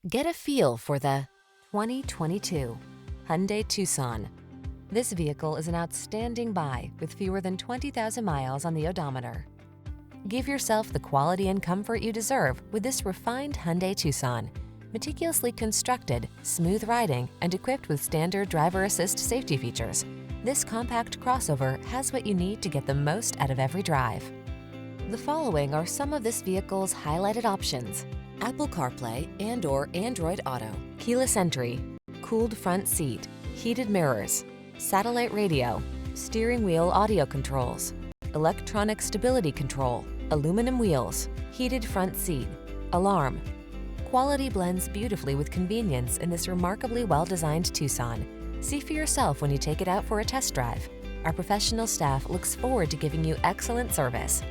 Get a feel for the 2022 Hyundai Tucson. This vehicle is an outstanding buy with fewer than 20,000 miles on the odometer. Give yourself the quality and comfort you deserve with this refined Hyundai Tucson. Meticulously constructed, smooth riding, and equipped with standard driver assist safety features, this compact crossover has what you need to get the most out of every drive. The following are some of this vehicle's highlighted options: Apple CarPlay and/or Android Auto, keyless entry, cooled front seat, heated mirrors, satellite radio, steering wheel audio controls, electronic stability control, aluminum wheels, heated front seat, alarm. Quality blends beautifully with convenience in this remarkably well-designed Tucson. See for yourself when you take it out for a test drive. Our professional staff looks forward to giving you excellent service.